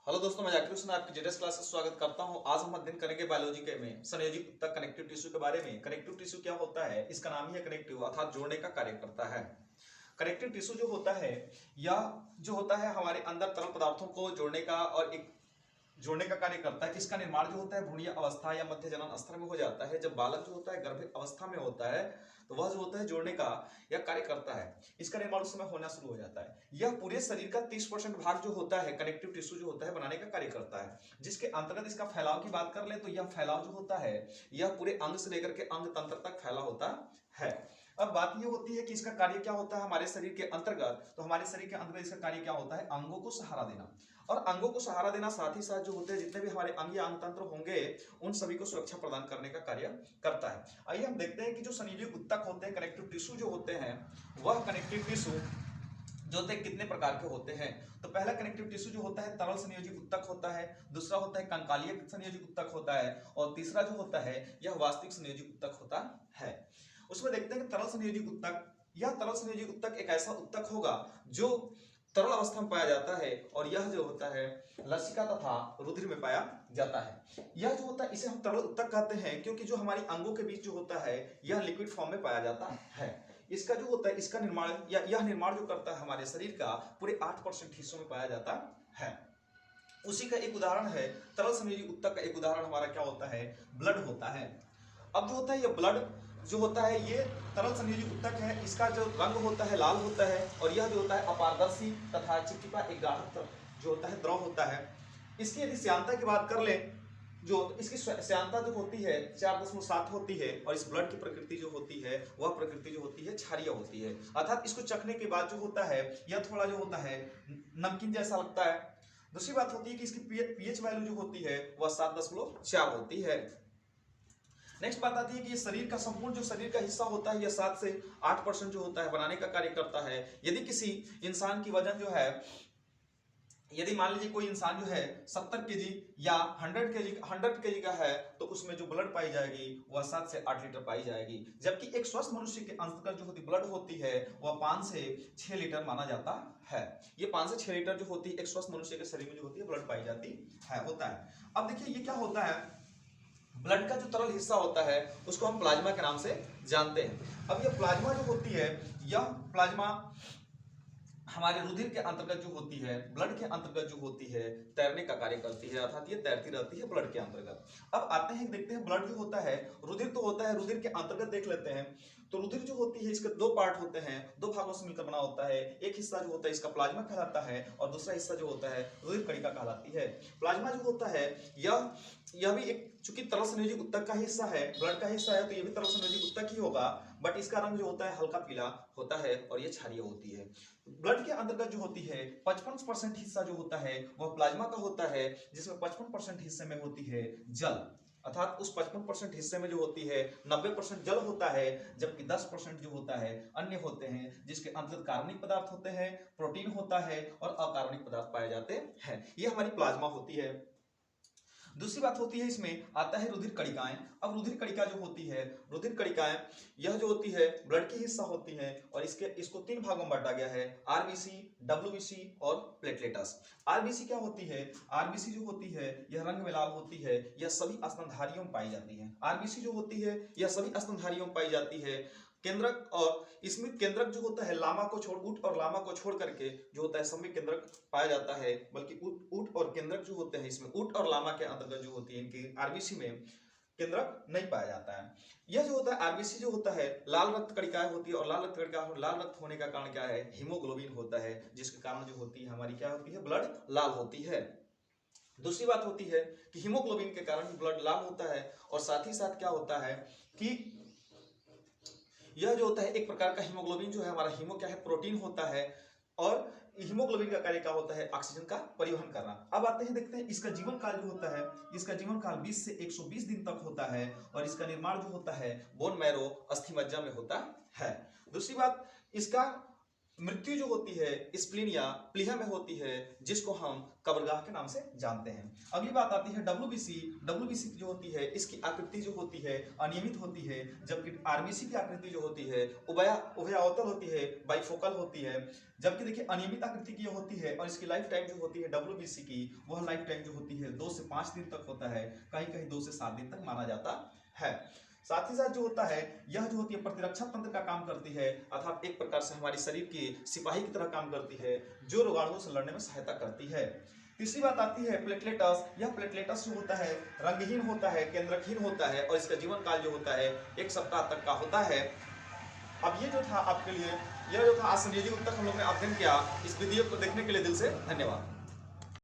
Hello दोस्तों, मैं जाकिर हुसैन आपकी जेडीएस क्लास से स्वागत करता हूं। आज हम अध्ययन करेंगे बायोलॉजी के में संयोजी ऊतक कनेक्टिव टिश्यू के बारे में। कनेक्टिव टिश्यू क्या होता है? इसका नाम ही है कनेक्टिव, अर्थात जोड़ने का कार्य करता है। कनेक्टिव टिश्यू जो होता है यह जो होता है हमारे अंदर तरल पदार्थों को जोड़ने का और एक जोड़ने का कार्य करता है। इसका निर्माण जो होता है भ्रूणीय अवस्था या मध्य जनन स्तर में हो जाता है। जब बालक जो होता है गर्भ अवस्था में होता है तो वह जो होता है जोड़ने का यह कार्य करता है। इसका निर्माण उस समय होना शुरू हो जाता है। यह पूरे शरीर का 30% भाग जो होता है कनेक्टिव टिश्यू जो होता है बनाने का कार्य करता है। जिसके अंतर्गत इसका फैलाव की बात कर ले तो यह फैलाव जो होता है यह पूरे अंग से लेकर के अंग तंत्र तक फैला होता है। अब बात यह होती है कि इसका कार्य क्या होता है हमारे शरीर के अंतर्गत। तो हमारे शरीर के अंतर्गत इसका कार्य क्या होता है? अंगों को सहारा देना। और अंगों को सहारा देना साथ ही साथ जो होते हैं जितने भी हमारे अंग या अंग तंत्र होंगे उन सभी को सुरक्षा प्रदान करने का कार्य करता है। आइए हम देखते हैं कि जो संयोजी ऊतक होते हैं कनेक्टिव टिश्यू जो होते हैं वह कनेक्टिव टिश्यू जो होते हैं कितने प्रकार के होते हैं। तो पहला कनेक्टिव टिश्यू जो होता है तरल संयोजी ऊतक होता है, दूसरा होता है कंकालीय संयोजी ऊतक होता है और तीसरा जो होता है यह वास्तविक संयोजी ऊतक होता है। उसमें देखते हैं कि तरल संयोजी ऊतक, यह तरल संयोजी ऊतक एक ऐसा ऊतक होगा जो तरल अवस्था में पाया जाता है और यह जो होता है लसिका तथा रुधिर में पाया जाता है। यह जो होता है इसे हम तरल ऊतक कहते हैं क्योंकि जो हमारी अंगों के बीच जो होता है यह लिक्विड फॉर्म में पाया जाता है। इसका जो होता है इसका निर्माण या यह निर्माण जो करता है हमारे शरीर का पूरे 8% हिस्सों में पाया जाता है। उसी का एक उदाहरण है तरल संयोजी ऊतक का एक उदाहरण हमारा क्या होता है? ब्लड होता है। अब जो होता है ये ब्लड जो होता है ये तरल संयोजी ऊतक है। इसका जो रंग होता है लाल होता है और यह जो होता है अपारदर्शी तथा चिपचिपा एक गाढ़ा जो होता है द्रव होता है। इसकी यदि श्यानता की बात कर ले जो इसकी श्यानता जो होती है 4.7 होती है और इस ब्लड की प्रकृति जो होती है वह प्रकृति जो होती है क्षारीय होती है। अर्थात इसको चखने के बाद जो होता है यह थोड़ा जो होता है नमकीन जैसा लगता है। दूसरी बात होती है कि इसकी पीएच वैल्यू जो होती है वह 7.4 होती है। नेक्स्ट बात आती है कि ये शरीर का संपूर्ण जो शरीर का हिस्सा होता है यह 7 से 8% जो होता है बनाने का कार्य करता है। यदि किसी इंसान की वजन जो है, यदि मान लीजिए कोई इंसान जो है 70 केजी या 100 केजी का है तो उसमें जो ब्लड पाई जाएगी वह 7 से 8 लीटर पाई जाएगी। जबकि एक स्वस्थ मनुष्य के अंतर्गत जो होती ब्लड होती है वह 5 से 6 लीटर माना जाता है। ये 5 से 6 लीटर जो होती है एक स्वस्थ मनुष्य के शरीर में जो होती है ब्लड पाई जाती है होता है। अब देखिए ये क्या होता है, ब्लड का जो तरल हिस्सा होता है उसको हम प्लाज्मा के नाम से जानते हैं। अब यह प्लाज्मा जो होती है यह प्लाज्मा हमारे रुधिर के अंतर्गत जो होती है ब्लड के अंतर्गत जो होती है तैरने का कार्य करती है, अर्थात ये तैरती रहती है ब्लड के अंतर्गत। अब आते हैं देखते हैं ब्लड जो होता है रुधिर तो होता है, रुधिर के अंतर्गत देख लेते हैं। तो रुधिर जो होती है इसके दो पार्ट होते हैं, दो भागों से मिलकर बना होता है। एक हिस्सा जो होता है इसका प्लाज्मा कहलाता है और दूसरा हिस्सा जो होता है रुधिर कणिका कहलाती है। प्लाज्मा जो होता है यह भी एक चूंकि तरल संयोजी ऊतक का हिस्सा है, ब्लड का हिस्सा है तो यह भी तरल संयोजी ऊतक ही होगा। बट इसका रंग जो होता है हल्का पीला होता है और यह क्षारीय होती है। ब्लड के अंतर्गत जो होती है 55% हिस्सा जो होता है वह प्लाज्मा का होता है, जिसमें 55% हिस्से में होती है जल। अर्थात उस 55% हिस्से में जो होती है 90% जल होता है, जबकि 10% जो होता है अन्य होते हैं जिसके अंतर्गत कार्बनिक पदार्थ होते हैं, प्रोटीन होता है और अकार्बनिक पदार्थ पाए जाते हैं। ये हमारी प्लाज्मा होती है। दूसरी बात होती है इसमें आता है रुधिर कणिकाएं। अब रुधिर कणिका जो होती है, रुधिर कणिकाएं यह जो होती है ब्लड की हिस्सा होती है और इसको 3 भागों में बांटा गया है, आरबीसी, डब्ल्यूबीसी और प्लेटलेटस। आरबीसी क्या होती है? आरबीसी जो होती है यह रंग में लाल होती है, यह सभी स्तनधारियों में पाई जाती है। आरबीसी जो होती है यह सभी स्तनधारियों में पाई जाती है। केंद्रक और इसमें केंद्रक जो होता है लामा को छोड़ ऊट और लामा को छोड़ करके जो होता है समय केंद्रक पाया जाता है, बल्कि ऊट और केंद्रक जो होते हैं इसमें ऊट और लामा के अंतर्गत जो होती है इनकी आरबीसी में केंद्रक नहीं पाया जाता है। यह जो होता है आरबीसी जो होता है लाल रक्त कणिकाएं होती है और लाल रक्त कणिका लाल रक्त होने का कारण क्या है? हीमोग्लोबिन होता है, जिसके कारण जो होती है हमारी क्या होती है ब्लड लाल होती है। दूसरी बात होती है कि हीमोग्लोबिन के कारण ब्लड लाल होता है और साथ ही साथ क्या होता है कि यह जो होता है एक प्रकार का हीमोग्लोबिन जो है हमारा हीमो क्या है? प्रोटीन होता है और हीमोग्लोबिन का कार्य क्या होता है? ऑक्सीजन का परिवहन करना। अब आते हैं देखते हैं इसका जीवन काल जो होता है, इसका जीवन काल 20 से 120 दिन तक होता है और इसका निर्माण जो होता है बोन मैरो अस्थि मज्जा में होता है। दूसरी बात इसका मृत्यु जो होती है स्प्लीन या प्लीहा में होती है, जिसको हम कब्रगाह के नाम से जानते हैं। अगली बात आती है डब्ल्यूबीसी। डब्ल्यूबीसी जो होती है इसकी आकृति जो होती है अनियमित होती है, जबकि आरबीसी की आकृति जो होती है उभयावतल होती है, बाइफोकल होती है। जबकि देखिए अनियमित आकृति की होती है और इसकी लाइफ टाइम जो होती है डब्ल्यूबीसी की, वह लाइफ टाइम जो होती है 2 से 5 दिन तक होता है, कहीं कहीं 2 से 7 दिन तक माना जाता है। साथ ही साथ जो होता है यह जो होती है प्रतिरक्षा तंत्र का काम करती है, अर्थात एक प्रकार से हमारी शरीर की सिपाही की तरह काम करती है, जो रोगाणुओं से लड़ने में सहायता करती है। तीसरी बात आती है प्लेटलेटस। यह प्लेटलेटस जो होता है रंगहीन होता है, केंद्रकहीन होता है और इसका जीवन काल जो होता है 1 सप्ताह तक का होता है। अब ये जो था आपके लिए, यह जो था आज संयोजी ऊतक हम लोग ने अध्ययन किया। इस वीडियो को देखने के लिए दिल से धन्यवाद।